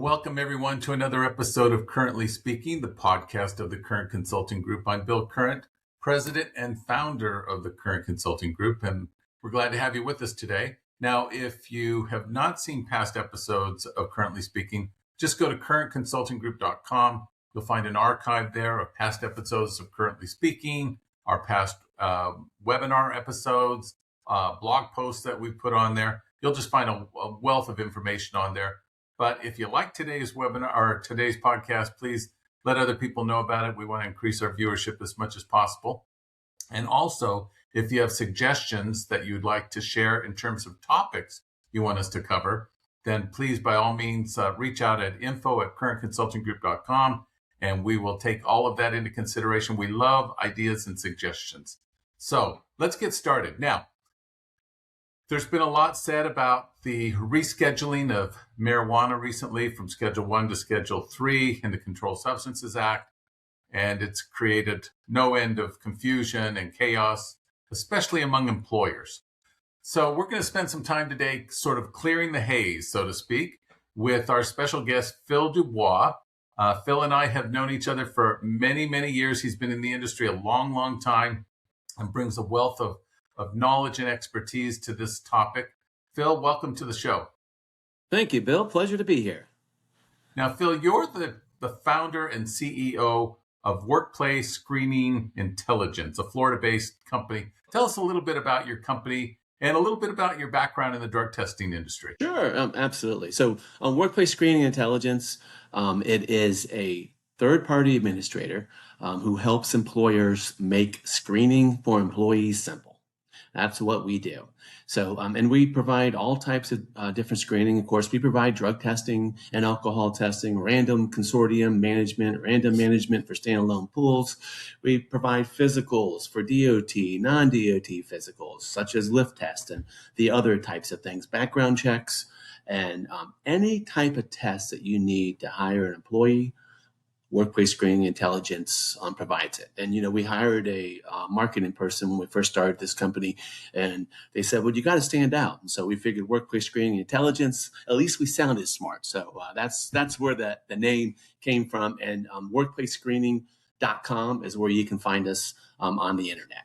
Welcome, everyone, to another episode of Currently Speaking, the podcast of the Current Consulting Group. I'm Bill Current, president and founder of the Current Consulting Group, and we're glad to have you with us today. Now, if you have not seen past episodes of Currently Speaking, just go to currentconsultinggroup.com. You'll find an archive there of past episodes of Currently Speaking, our past webinar episodes, blog posts that we put on there. You'll just find a wealth of information on there. But if you like today's webinar or today's podcast, please let other people know about it. We want to increase our viewership as much as possible. And also, if you have suggestions that you'd like to share in terms of topics you want us to cover, then please, by all means, reach out at info@currentconsultinggroup.com, and we will take all of that into consideration. We love ideas and suggestions. So let's get started. Now, there's been a lot said about the rescheduling of marijuana recently from Schedule 1 to Schedule 3 in the Controlled Substances Act, and it's created no end of confusion and chaos, especially among employers. So we're going to spend some time today sort of clearing the haze, so to speak, with our special guest, Phil Dubois. Phil and I have known each other for many, many years. He's been in the industry a long, long time and brings a wealth of knowledge and expertise to this topic. Phil, welcome to the show. Thank you, Bill. Pleasure to be here. Now, Phil, you're the founder and CEO of Workplace Screening Intelligence, a Florida-based company. Tell us a little bit about your company and a little bit about your background in the drug testing industry. Sure, absolutely. So Workplace Screening Intelligence, it is a third-party administrator who helps employers make screening for employees simple. That's what we do. So, and we provide all types of different screening. Of course, we provide drug testing and alcohol testing, random consortium management, random management for standalone pools. We provide physicals for DOT, non-DOT physicals, such as lift test and the other types of things, background checks, and any type of test that you need to hire an employee. Workplace Screening Intelligence provides it. And, we hired a marketing person when we first started this company, and they said, well, you got to stand out. And so we figured Workplace Screening Intelligence, at least we sounded smart. So that's where the name came from. And workplacescreening.com is where you can find us on the internet.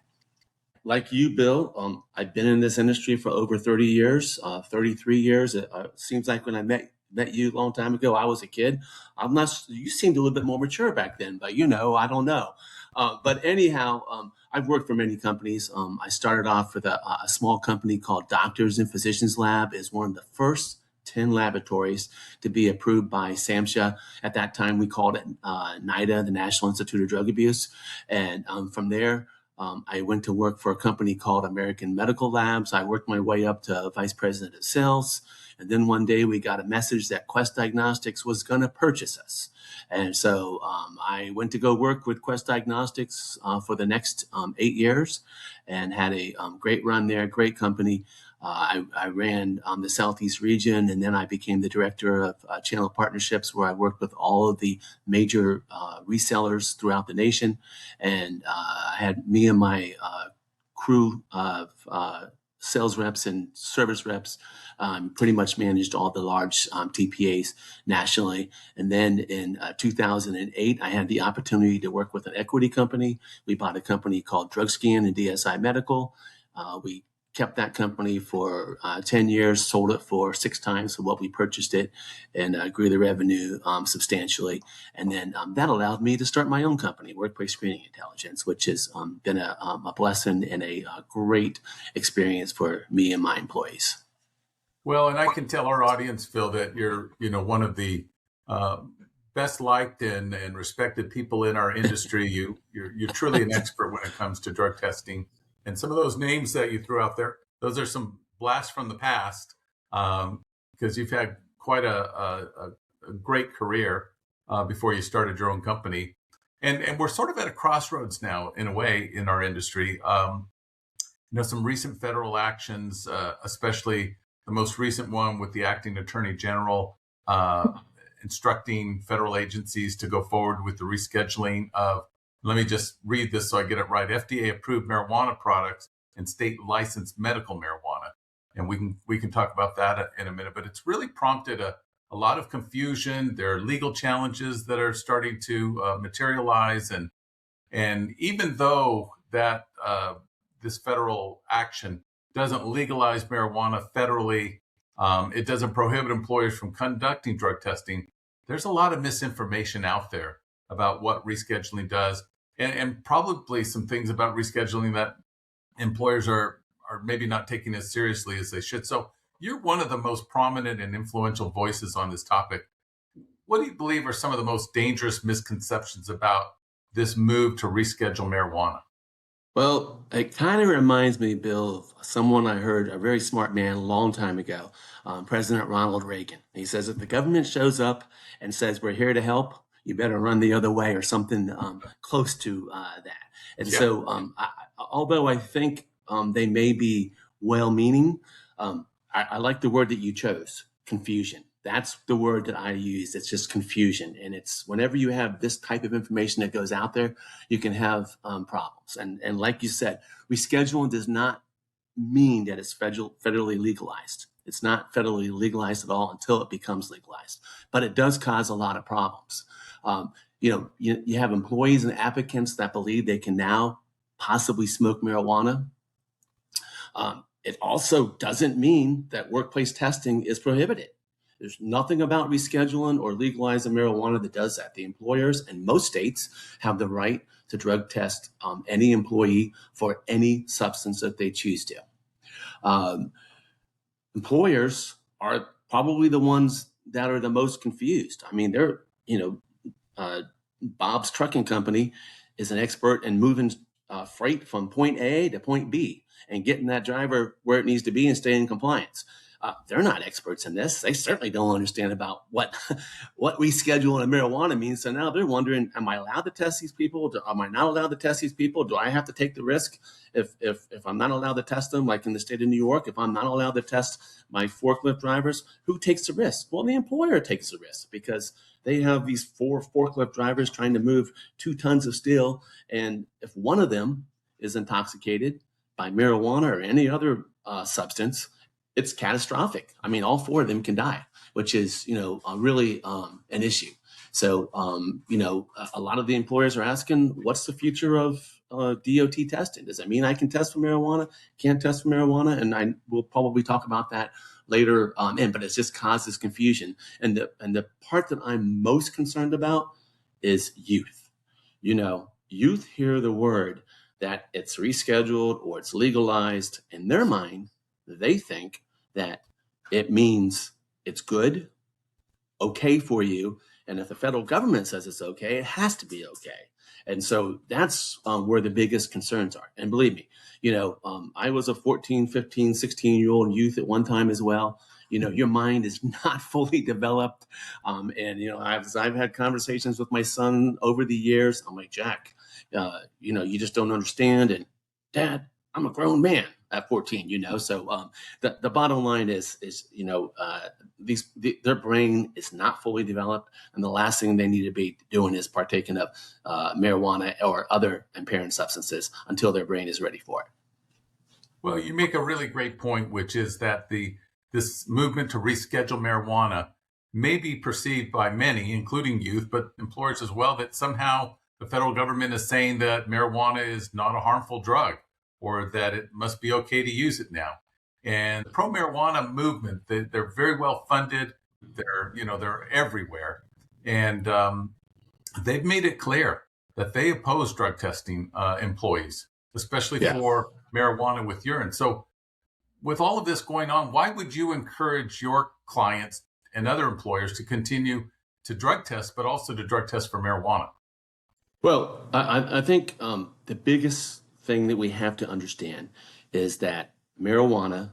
Like you, Bill, I've been in this industry for over 30 years, 33 years. It seems like when I met you a long time ago, I was a kid. You seemed a little bit more mature back then, but I don't know. But anyhow, I've worked for many companies. I started off with a small company called Doctors and Physicians Lab. Is one of the first 10 laboratories to be approved by SAMHSA. At that time, we called it NIDA, the National Institute of Drug Abuse. And from there, I went to work for a company called American Medical Labs. I worked my way up to vice president of sales. And then one day we got a message that Quest Diagnostics was going to purchase us. And so I went to go work with Quest Diagnostics for the next 8 years and had a great run there, great company. I ran the Southeast region, and then I became the director of channel partnerships, where I worked with all of the major resellers throughout the nation. And I had me and my crew of sales reps and service reps pretty much managed all the large TPAs nationally. And then in 2008, I had the opportunity to work with an equity company. We bought a company called DrugScan and DSI Medical. We kept that company for 10 years, sold it for 6 times what we purchased it, and grew the revenue substantially. And then that allowed me to start my own company, Workplace Screening Intelligence, which has been a blessing and a great experience for me and my employees. Well, and I can tell our audience, Phil, that you're, one of the best liked and respected people in our industry. You're truly an expert when it comes to drug testing. And some of those names that you threw out there, those are some blasts from the past, because you've had quite a great career before you started your own company. And we're sort of at a crossroads now, in a way, in our industry. Some recent federal actions, especially the most recent one with the acting attorney general instructing federal agencies to go forward with the rescheduling of, let me just read this so I get it right, FDA-approved marijuana products and state-licensed medical marijuana. And we can talk about that in a minute, but it's really prompted a a lot of confusion. There are legal challenges that are starting to materialize, and even though that this federal action doesn't legalize marijuana federally, it doesn't prohibit employers from conducting drug testing. There's a lot of misinformation out there about what rescheduling does, and probably some things about rescheduling that employers are maybe not taking as seriously as they should. So you're one of the most prominent and influential voices on this topic. What do you believe are some of the most dangerous misconceptions about this move to reschedule marijuana? Well, it kind of reminds me, Bill, of someone I heard, a very smart man a long time ago, President Ronald Reagan. He says, if the government shows up and says, we're here to help, you better run the other way, or something close to that. And Yeah. so, although I think they may be well-meaning, I like the word that you chose, confusion. That's the word that I use. It's just confusion. And it's whenever you have this type of information that goes out there, you can have problems. And like you said, rescheduling does not mean that it's federally legalized. It's not federally legalized at all until it becomes legalized. But it does cause a lot of problems. You have employees and applicants that believe they can now possibly smoke marijuana. It also doesn't mean that workplace testing is prohibited. There's nothing about rescheduling or legalizing marijuana that does that. The employers in most states have the right to drug test any employee for any substance that they choose to. Employers are probably the ones that are the most confused. I mean, Bob's Trucking Company is an expert in moving freight from point A to point B and getting that driver where it needs to be and staying in compliance. They're not experts in this. They certainly don't understand about what rescheduling of marijuana means. So now they're wondering, am I allowed to test these people? Am I not allowed to test these people? Do I have to take the risk if I'm not allowed to test them, like in the state of New York? If I'm not allowed to test my forklift drivers, who takes the risk? Well, the employer takes the risk because they have these 4 forklift drivers trying to move 2 tons of steel. And if one of them is intoxicated by marijuana or any other substance, it's catastrophic. I mean, all 4 of them can die, which is, really an issue. So, a lot of the employers are asking, what's the future of DOT testing? Does that mean I can test for marijuana? Can't test for marijuana? And I will probably talk about that later but it just causes confusion. And the part that I'm most concerned about is youth. Youth hear the word that it's rescheduled or it's legalized. In their mind, they think that it means it's good, okay for you. And if the federal government says it's okay, it has to be okay. And so that's where the biggest concerns are. And believe me, I was a 14, 15, 16-year-old youth at one time as well. Your mind is not fully developed. I've had conversations with my son over the years. I'm like, Jack, you just don't understand. And Dad, I'm a grown man at 14, So the bottom line is their brain is not fully developed, and the last thing they need to be doing is partaking of marijuana or other impairing substances until their brain is ready for it. Well, you make a really great point, which is that this movement to reschedule marijuana may be perceived by many, including youth, but employers as well, that somehow the federal government is saying that marijuana is not a harmful drug, or that it must be okay to use it now. And the pro-marijuana movement, they're very well funded. They're everywhere. And they've made it clear that they oppose drug testing employees, especially for marijuana with urine. So with all of this going on, why would you encourage your clients and other employers to continue to drug test, but also to drug test for marijuana? Well, I think the biggest thing that we have to understand is that marijuana,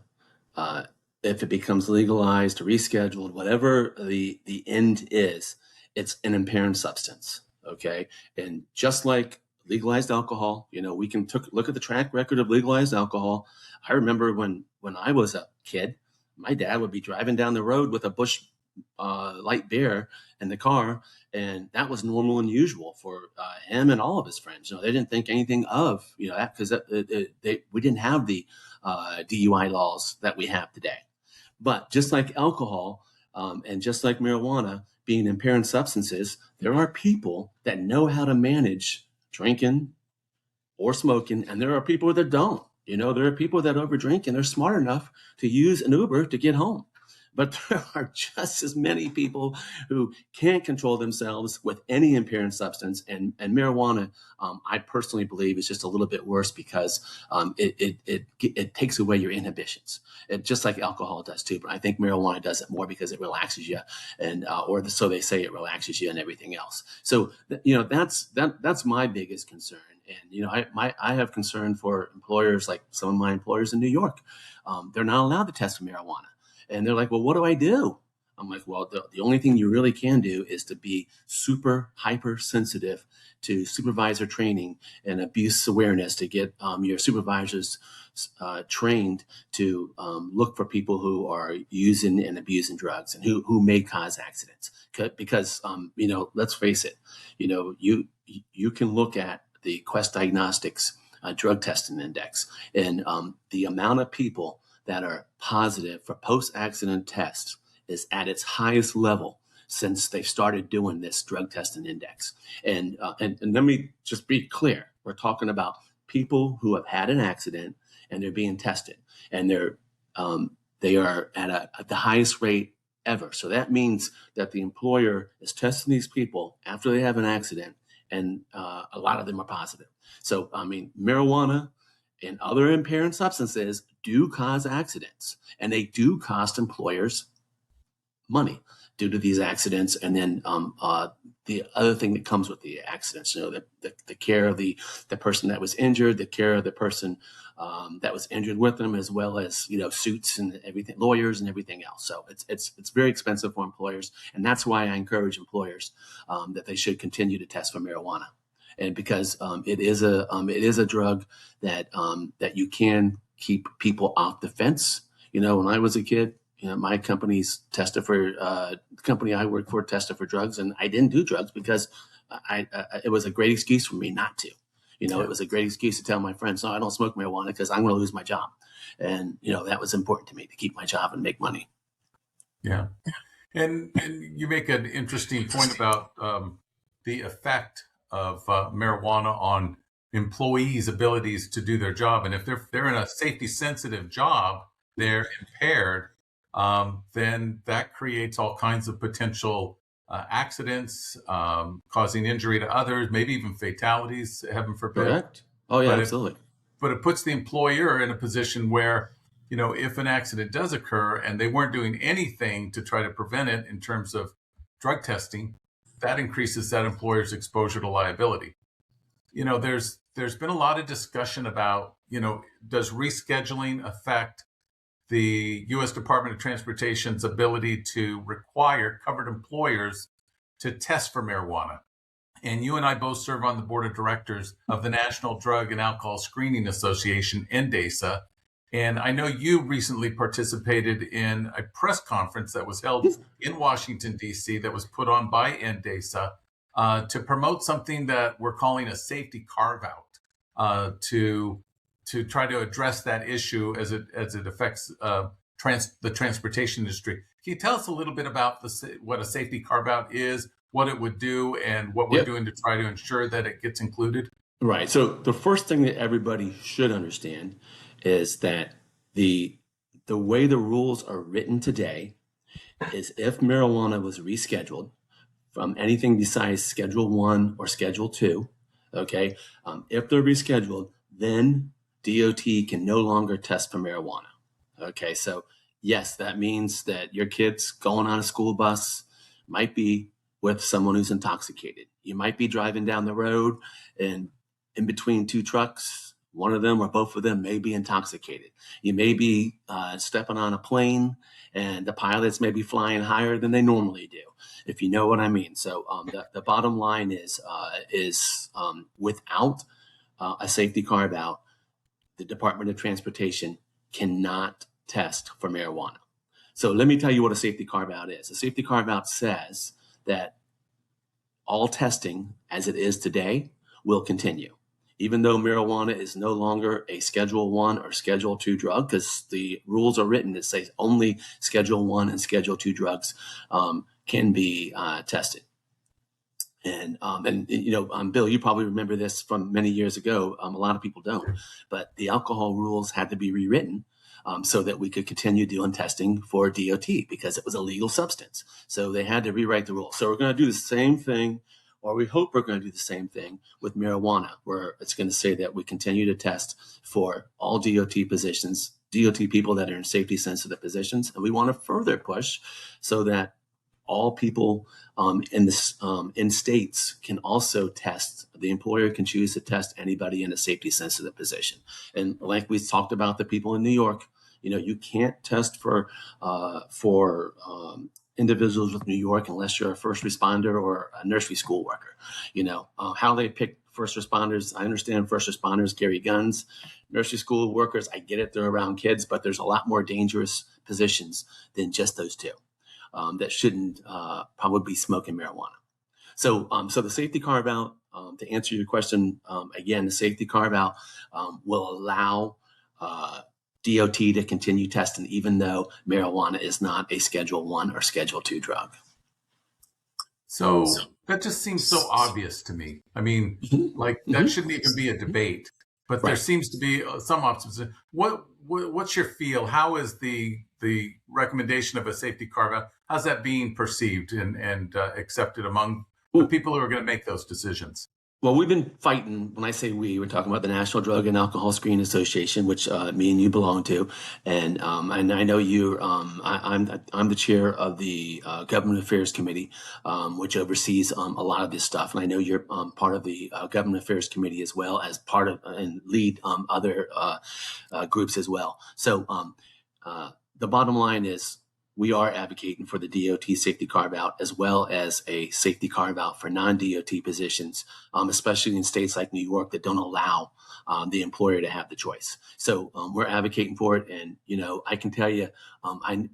if it becomes legalized or rescheduled, whatever the end is, it's an impairing substance. Okay. And just like legalized alcohol, we can look at the track record of legalized alcohol. I remember when I was a kid, my dad would be driving down the road with a Busch light beer in the car, and that was normal and usual for him and all of his friends. They didn't think anything of that because we didn't have the DUI laws that we have today. But just like alcohol, And just like marijuana being impairing substances, there are people that know how to manage drinking or smoking, and there are people that don't. There are people that overdrink and they're smart enough to use an Uber to get home. But there are just as many people who can't control themselves with any impairing substance. And marijuana, I personally believe, is just a little bit worse because it takes away your inhibitions. Just like alcohol does too. But I think marijuana does it more because it relaxes you, and so they say it relaxes you and everything else. So that's my biggest concern. And I have concern for employers, like some of my employers in New York. They're not allowed to test for marijuana. And they're like, well, what do I do? I'm like, well, the only thing you really can do is to be super hypersensitive to supervisor training and abuse awareness, to get your supervisors trained to look for people who are using and abusing drugs and who may cause accidents. Because let's face it, you can look at the Quest Diagnostics drug testing index, and the amount of people that are positive for post-accident tests is at its highest level since they've started doing this drug testing index. And let me just be clear. We're talking about people who have had an accident and they're being tested, and they are at the highest rate ever. So that means that the employer is testing these people after they have an accident, and a lot of them are positive. So, marijuana and other impairing substances do cause accidents, and they do cost employers money due to these accidents. And then the other thing that comes with the accidents, the care of the person that was injured, the care of the person that was injured with them, as well as suits and everything, lawyers and everything else. So it's very expensive for employers, and that's why I encourage employers that they should continue to test for marijuana. And because it is a drug that you can keep people off the fence. When I was a kid, my company's tested for the company I worked for tested for drugs, and I didn't do drugs because it was a great excuse for me not to. It was a great excuse to tell my friends, no, I don't smoke marijuana because I'm going to lose my job. And, that was important to me, to keep my job and make money. Yeah. And you make an interesting point about the effect of marijuana on employees' abilities to do their job. And if they're in a safety sensitive job, they're impaired, then that creates all kinds of potential accidents, causing injury to others, maybe even fatalities, heaven forbid. Correct. Oh, yeah, absolutely. But it puts the employer in a position where, if an accident does occur and they weren't doing anything to try to prevent it in terms of drug testing, that increases that employer's exposure to liability. There's been a lot of discussion about, does rescheduling affect the U.S. Department of Transportation's ability to require covered employers to test for marijuana? And you and I both serve on the board of directors of the National Drug and Alcohol Screening Association, NDASA. And I know you recently participated in a press conference that was held in Washington, D.C., that was put on by NDASA to promote something that we're calling a safety carve-out to try to address that issue as it affects the transportation industry. Can you tell us a little bit about what a safety carve-out is, what it would do, and what we're doing to try to ensure that it gets included? Right. So the first thing that everybody should understand is that the way the rules are written today is, if marijuana was rescheduled from anything besides Schedule 1 or Schedule 2, okay, if they're rescheduled, then DOT can no longer test for marijuana. Okay, so yes, that means that your kid's going on a school bus might be with someone who's intoxicated. You might be driving down the road, and in between two trucks, one of them or both of them may be intoxicated. You may be stepping on a plane, and the pilots may be flying higher than they normally do, if you know what I mean. So the bottom line is without a safety carve-out, the Department of Transportation cannot test for marijuana. So let me tell you what a safety carve-out is. A safety carve-out says that all testing as it is today will continue. even though marijuana is no longer a Schedule 1 or Schedule 2 drug, because the rules are written that say only Schedule 1 and Schedule 2 drugs can be tested. And Bill, you probably remember this from many years ago. A lot of people don't, but the alcohol rules had to be rewritten so that we could continue doing testing for DOT because it was a legal substance. So they had to rewrite the rules. So we're going to do the same thing, or we hope we're going to do the same thing with marijuana, where it's going to say that we continue to test for all DOT positions, DOT people that are in safety sensitive positions. And we want to further push so that all people in states can also test. The employer can choose to test anybody in a safety sensitive position. And like we talked about the people in New York, you can't test for individuals with New York unless you're a first responder or a nursery school worker. How they pick first responders. I understand first responders carry guns. Nursery school workers, I get it, they're around kids, but there's a lot more dangerous positions than just those two. That shouldn't probably be smoking marijuana. So the safety carve-out, to answer your question, again, the safety carve-out will allow DOT to continue testing, even though marijuana is not a Schedule 1 or Schedule 2 drug. So that just seems so obvious to me. I mean, that shouldn't even be a debate, but there seems to be some opposition. What's your feel? How is the recommendation of a safety carve-out, how's that being perceived and accepted among the people who are going to make those decisions? Well, we've been fighting. When I say we're talking about the National Drug and Alcohol Screening Association, which me and you belong to, and I know you. I'm the chair of the Government Affairs Committee, which oversees a lot of this stuff, and I know you're part of the Government Affairs Committee as well as part of and lead other groups as well. So the bottom line is, we are advocating for the DOT safety carve-out as well as a safety carve-out for non-DOT positions, especially in states like New York that don't allow the employer to have the choice. So we're advocating for it. And, I can tell you,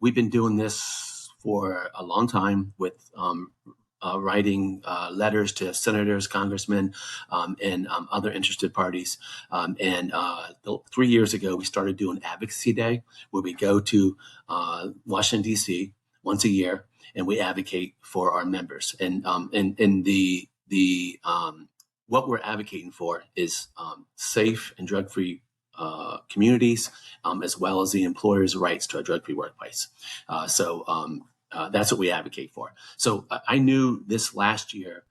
we've been doing this for a long time with writing letters to senators, congressmen, and other interested parties. 3 years ago, we started doing Advocacy Day, where we go to Washington, D.C. once a year, and we advocate for our members. And what we're advocating for is safe and drug-free communities, as well as the employer's rights to a drug-free workplace. That's what we advocate for. So I knew this last year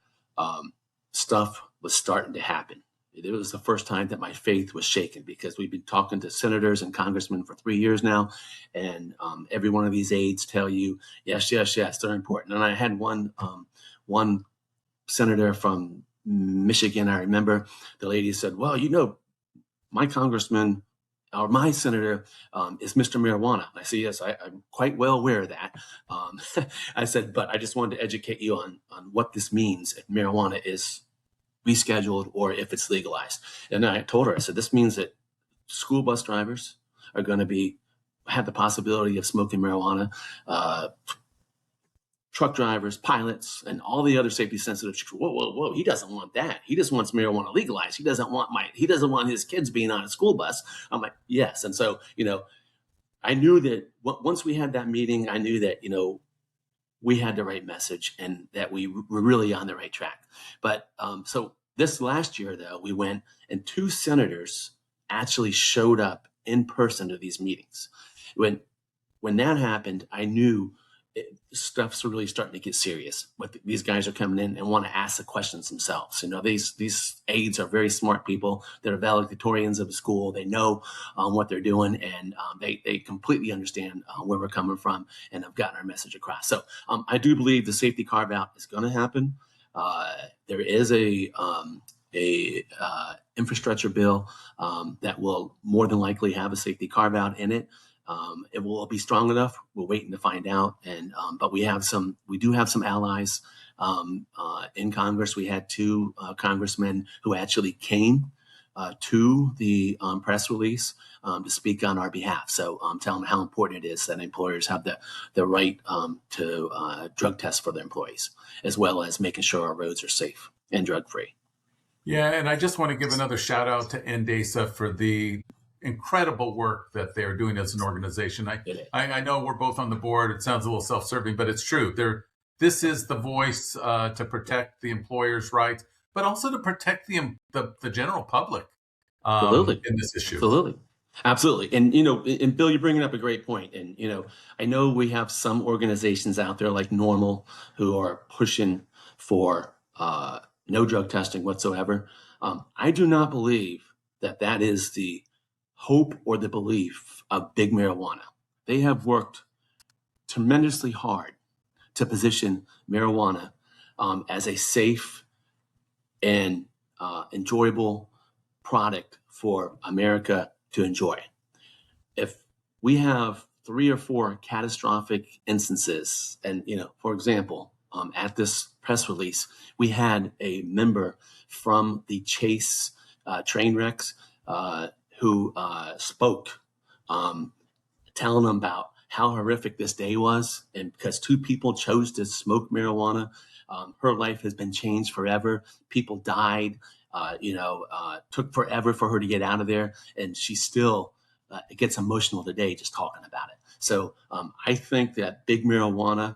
stuff was starting to happen. It was the first time that my faith was shaken, because we've been talking to senators and congressmen for 3 years now. And every one of these aides tell you, yes, they're important. And I had one senator from Michigan. I remember the lady said, well, my congressman or my senator is Mr. Marijuana. And I said, yes, I'm quite well aware of that. I said, but I just wanted to educate you on what this means if marijuana is rescheduled or if it's legalized. And I told her, I said, this means that school bus drivers are going to have the possibility of smoking marijuana. Truck drivers, pilots, and all the other safety sensitive. Whoa! He doesn't want that. He just wants marijuana legalized. He doesn't want his kids being on a school bus. I'm like, yes. And so, I knew that once we had that meeting, I knew that, we had the right message and that we were really on the right track. But so this last year, though, we went and 2 senators actually showed up in person to these meetings. When that happened, I knew stuff's really starting to get serious. But these guys are coming in and want to ask the questions themselves. These aides are very smart people. They're valedictorians of the school. They know what they're doing, and they completely understand where we're coming from and have gotten our message across. So I do believe the safety carve-out is going to happen. There is a infrastructure bill that will more than likely have a safety carve-out in it. It will be strong enough. We're waiting to find out. And but we do have some allies in Congress. We had 2 congressmen who actually came to the press release to speak on our behalf. So tell them how important it is that employers have the right to drug test for their employees, as well as making sure our roads are safe and drug free. Yeah, and I just want to give another shout out to NDASA for the incredible work that they're doing as an organization. I know we're both on the board. It sounds a little self-serving, but it's true. This is the voice to protect the employer's rights, but also to protect the general public Absolutely. in this issue. Absolutely. Absolutely. And Bill, you're bringing up a great point. And, I know we have some organizations out there like Normal who are pushing for no drug testing whatsoever. I do not believe that that is the hope or the belief of big marijuana. They have worked tremendously hard to position marijuana as a safe and enjoyable product for America to enjoy. If we have 3 or 4 catastrophic instances, and for example, at this press release, we had a member from the Chase train wrecks who spoke, telling them about how horrific this day was, and because 2 people chose to smoke marijuana, her life has been changed forever. People died. Took forever for her to get out of there, and she still it gets emotional today just talking about it. So I think that big marijuana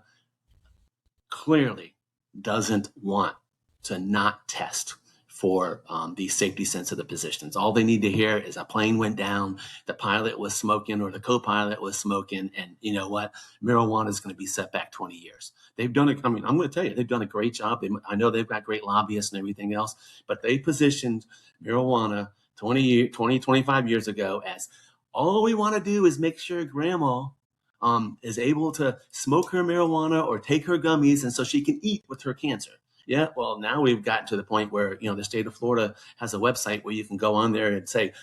clearly doesn't want to not test for these safety sensitive positions. All they need to hear is a plane went down, the pilot was smoking or the co-pilot was smoking, and you know what? Marijuana is going to be set back 20 years. They've done it. I mean, I'm going to tell you, they've done a great job. I know they've got great lobbyists and everything else, but they positioned marijuana 25 years ago as all we want to do is make sure grandma is able to smoke her marijuana or take her gummies, and so she can eat with her cancer. Yeah, well, now we've gotten to the point where the state of Florida has a website where you can go on there and say,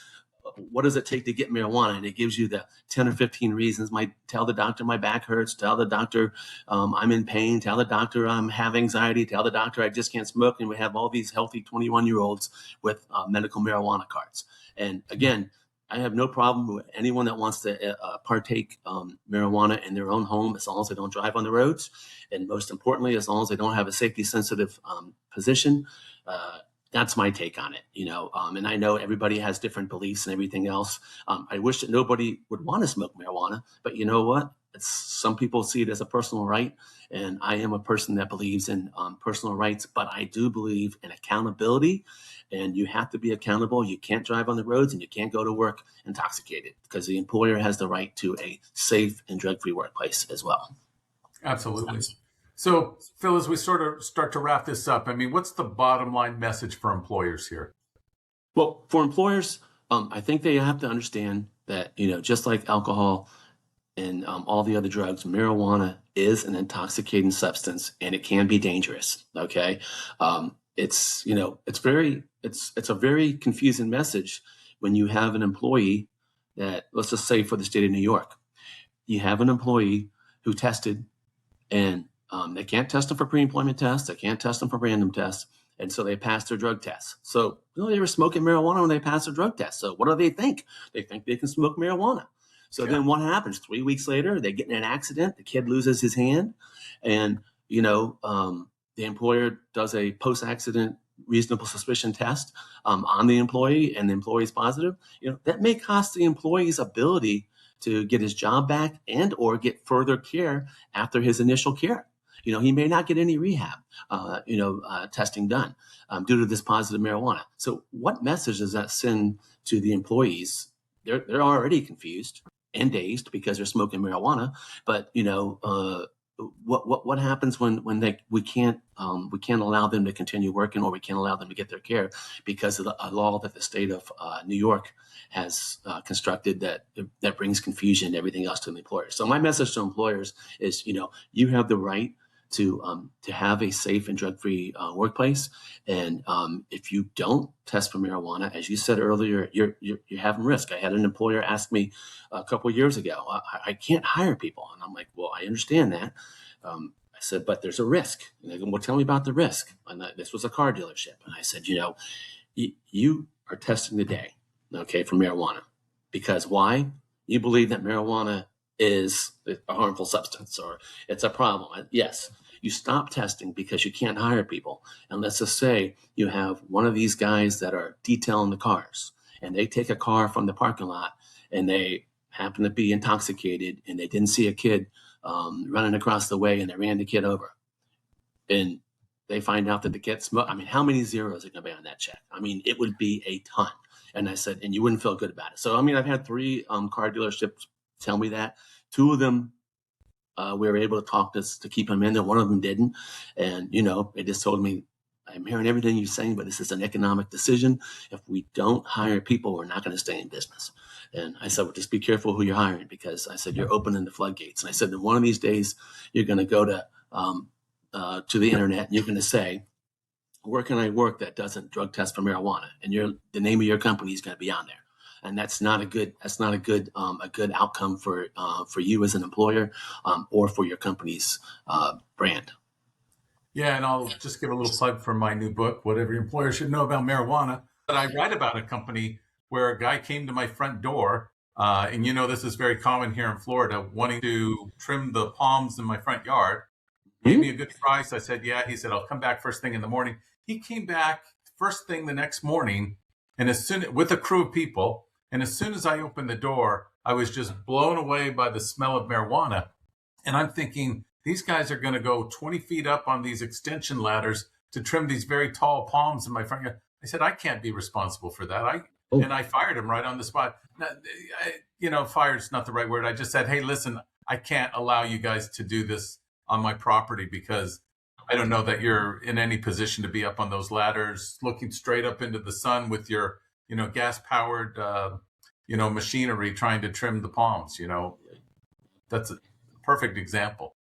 what does it take to get marijuana? And it gives you the 10 or 15 reasons. Tell the doctor my back hurts. Tell the doctor I'm in pain. Tell the doctor I have anxiety. Tell the doctor I just can't smoke. And we have all these healthy 21-year-olds with medical marijuana cards. And again, I have no problem with anyone that wants to partake marijuana in their own home, as long as they don't drive on the roads. And most importantly, as long as they don't have a safety sensitive position. That's my take on it, and I know everybody has different beliefs and everything else. I wish that nobody would want to smoke marijuana, but you know what? Some people see it as a personal right, and I am a person that believes in personal rights, but I do believe in accountability, and you have to be accountable. You can't drive on the roads, and you can't go to work intoxicated, because the employer has the right to a safe and drug-free workplace as well. Absolutely. So, Phil, as we sort of start to wrap this up, I mean, what's the bottom line message for employers here? Well, for employers, I think they have to understand that, just like alcohol and all the other drugs, marijuana is an intoxicating substance, and it can be dangerous. Okay. It's a very confusing message when you have an employee that, let's just say for the state of New York, you have an employee who tested, and they can't test them for pre-employment tests. They can't test them for random tests. And so they passed their drug tests. So they were smoking marijuana when they passed their drug test. So what do they think? They think they can smoke marijuana. So Then what happens? 3 weeks later, they get in an accident. The kid loses his hand. And, the employer does a post-accident reasonable suspicion test on the employee, and the employee is positive. That may cost the employee's ability to get his job back and or get further care after his initial care. He may not get any rehab, testing done due to this positive marijuana. So what message does that send to the employees? They're already confused and dazed because they're smoking marijuana. But what happens when we can't allow them to continue working, or we can't allow them to get their care because of a law that the state of New York has constructed that brings confusion and everything else to the employer. So my message to employers is, you have the right to have a safe and drug-free workplace, and if you don't test for marijuana, as you said earlier, you're having risk. I had an employer ask me a couple of years ago, I can't hire people, and I'm like, well, I understand that. I said, but there's a risk. And they go, well, tell me about the risk. And this was a car dealership, and I said, you are testing today, okay, for marijuana, because why? You believe that marijuana is a harmful substance, or it's a problem. Yes, you stop testing because you can't hire people. And let's just say you have one of these guys that are detailing the cars, and they take a car from the parking lot, and they happen to be intoxicated, and they didn't see a kid running across the way, and they ran the kid over. And they find out that the kid smoked. I mean, how many zeros are going to be on that check? I mean, it would be a ton. And I said, and you wouldn't feel good about it. So, I mean, I've had 3 car dealerships tell me that. 2 of them, we were able to talk to keep them in there. One of them didn't. And, they just told me, I'm hearing everything you're saying, but this is an economic decision. If we don't hire people, we're not going to stay in business. And I said, well, just be careful who you're hiring, because I said, you're opening the floodgates. And I said, that one of these days, you're going to go to the internet, and you're going to say, where can I work that doesn't drug test for marijuana? And the name of your company is going to be on there. And that's not a good outcome for you as an employer, or for your company's brand. Yeah, and I'll just give a little plug for my new book, What Every Employer Should Know About Marijuana. But I write about a company where a guy came to my front door, and this is very common here in Florida, wanting to trim the palms in my front yard. Gave me a good price. I said, yeah. He said, I'll come back first thing in the morning. He came back first thing the next morning, and with a crew of people, and as soon as I opened the door, I was just blown away by the smell of marijuana. And I'm thinking, these guys are going to go 20 feet up on these extension ladders to trim these very tall palms in my front yard. I said, I can't be responsible for that. And I fired him right on the spot. Now, fired's not the right word. I just said, hey, listen, I can't allow you guys to do this on my property, because I don't know that you're in any position to be up on those ladders looking straight up into the sun with your, gas powered, machinery trying to trim the palms. That's a perfect example.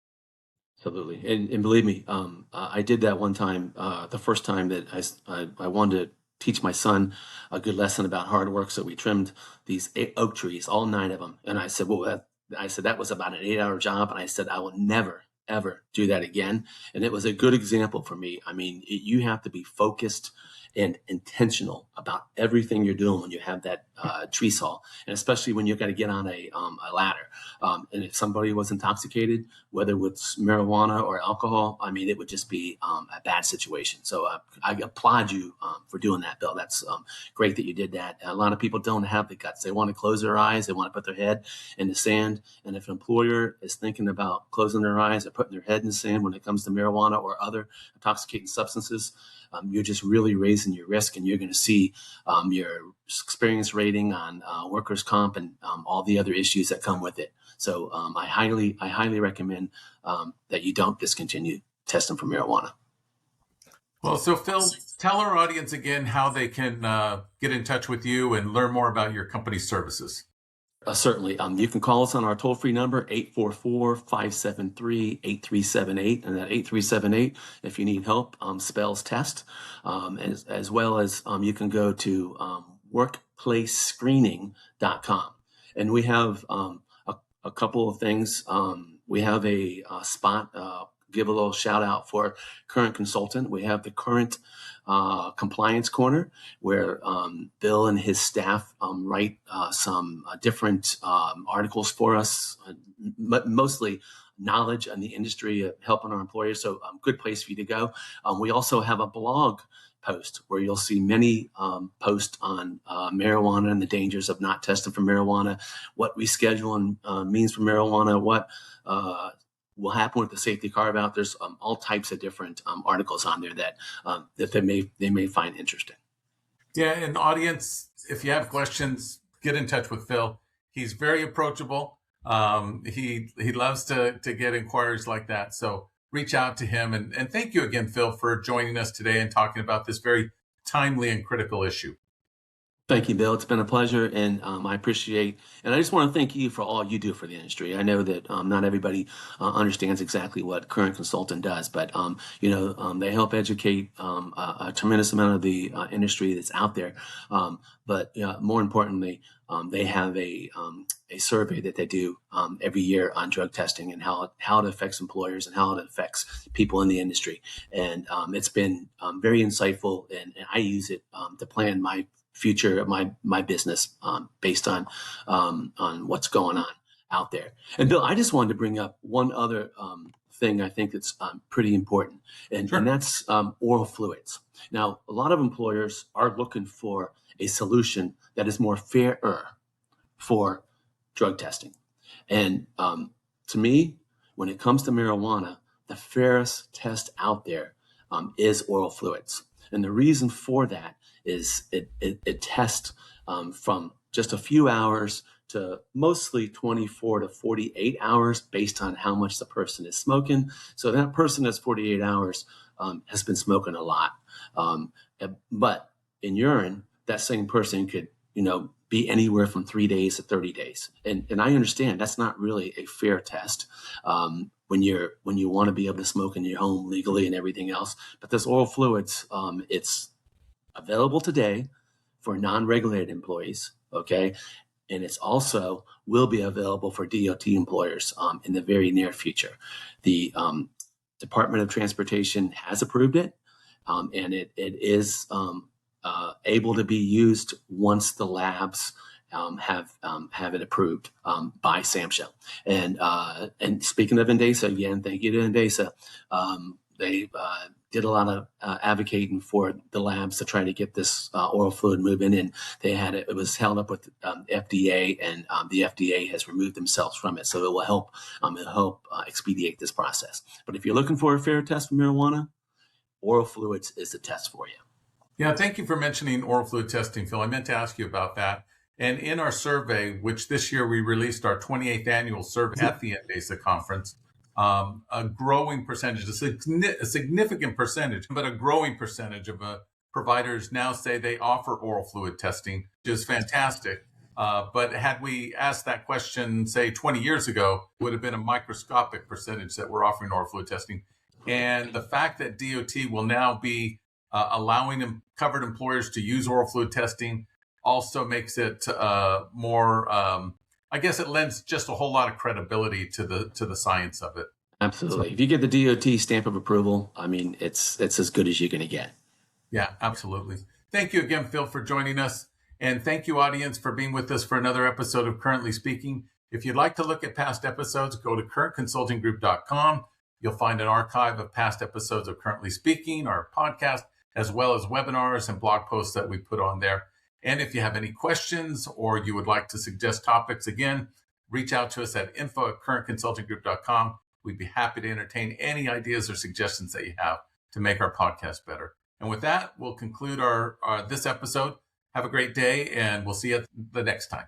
Absolutely. And believe me, I did that one time, the first time that I wanted to teach my son a good lesson about hard work. So we trimmed these oak trees, all 9 of them. And I said, that was about an 8-hour job. And I said, I will never, ever do that again. And it was a good example for me. I mean, you have to be focused and intentional about everything you're doing when you have that tree saw, and especially when you've got to get on a ladder. And if somebody was intoxicated, whether it's marijuana or alcohol, I mean, it would just be a bad situation. So I applaud you for doing that, Bill. That's great that you did that. A lot of people don't have the guts. They want to close their eyes. They want to put their head in the sand. And if an employer is thinking about closing their eyes or putting their head in the sand when it comes to marijuana or other intoxicating substances, you're just really raising your risk, and you're going to see your experience rating on workers' comp and all the other issues that come with it. So I highly recommend that you don't discontinue testing for marijuana. Well, so Phil, tell our audience again how they can get in touch with you and learn more about your company's services. Certainly. You can call us on our toll-free number, 844-573-8378. And that 8378, if you need help, spells test. As well as you can go to workplacescreening.com. And we have a couple of things. We have a spot, give a little shout out for Current Consultant. We have the Current Compliance Corner, where Bill and his staff write some different articles for us, mostly knowledge on the industry, helping our employers. So good place for you to go. We also have a blog post where you'll see many posts on marijuana and the dangers of not testing for marijuana, what rescheduling means for marijuana, what will happen with the safety carve-out. There's all types of different articles on there that they may find interesting. Yeah, and audience, if you have questions, get in touch with Phil. He's very approachable. He loves to get inquiries like that. So reach out to him. And thank you again, Phil, for joining us today and talking about this very timely and critical issue. Thank you, Bill. It's been a pleasure, and I appreciate, and I just want to thank you for all you do for the industry. I know that not everybody understands exactly what Current Consultant does, but they help educate a tremendous amount of the industry that's out there. But more importantly, they have a survey that they do every year on drug testing and how it affects employers and how it affects people in the industry. And it's been very insightful, and I use it to plan my future of my business based on what's going on. out there. And Bill, I just wanted to bring up one other thing I think that's pretty important, and, Sure. and that's oral fluids. Now, a lot of employers are looking for a solution that is more fairer for drug testing. And to me, when it comes to marijuana, the fairest test out there is oral fluids. And the reason for that is it tests from just a few hours to mostly 24 to 48 hours based on how much the person is smoking. So that person that's 48 hours has been smoking a lot. But in urine, that same person could, be anywhere from 3 days to 30 days. And I understand that's not really a fair test when you want to be able to smoke in your home legally and everything else. But this oral fluids, it's available today for non-regulated employees, okay? And it's also will be available for DOT employers in the very near future. The Department of Transportation has approved it, and it is able to be used once the labs have it approved by SAMHSA. And speaking of Indesa, again, thank you to Indesa. They did a lot of advocating for the labs to try to get this oral fluid moving, and they had it was held up with FDA, and the FDA has removed themselves from it. So it will help expedite this process. But if you're looking for a fair test for marijuana, oral fluids is the test for you. Yeah, thank you for mentioning oral fluid testing, Phil. I meant to ask you about that. And in our survey, which this year we released our 28th annual survey at the Indesa conference, a growing percentage, a significant percentage, but a growing percentage of providers now say they offer oral fluid testing, which is fantastic. But had we asked that question, say, 20 years ago, it would have been a microscopic percentage that we're offering oral fluid testing. And the fact that DOT will now be allowing covered employers to use oral fluid testing also makes it more, I guess it lends just a whole lot of credibility to the science of it. Absolutely. So, if you get the DOT stamp of approval, I mean, it's as good as you're going to get. Yeah, absolutely. Thank you again, Phil, for joining us. And thank you, audience, for being with us for another episode of Currently Speaking. If you'd like to look at past episodes, go to currentconsultinggroup.com. You'll find an archive of past episodes of Currently Speaking, our podcast, as well as webinars and blog posts that we put on there. And if you have any questions or you would like to suggest topics, again, reach out to us at info@currentconsultinggroup.com. We'd be happy to entertain any ideas or suggestions that you have to make our podcast better. And with that, we'll conclude our this episode. Have a great day, and we'll see you the next time.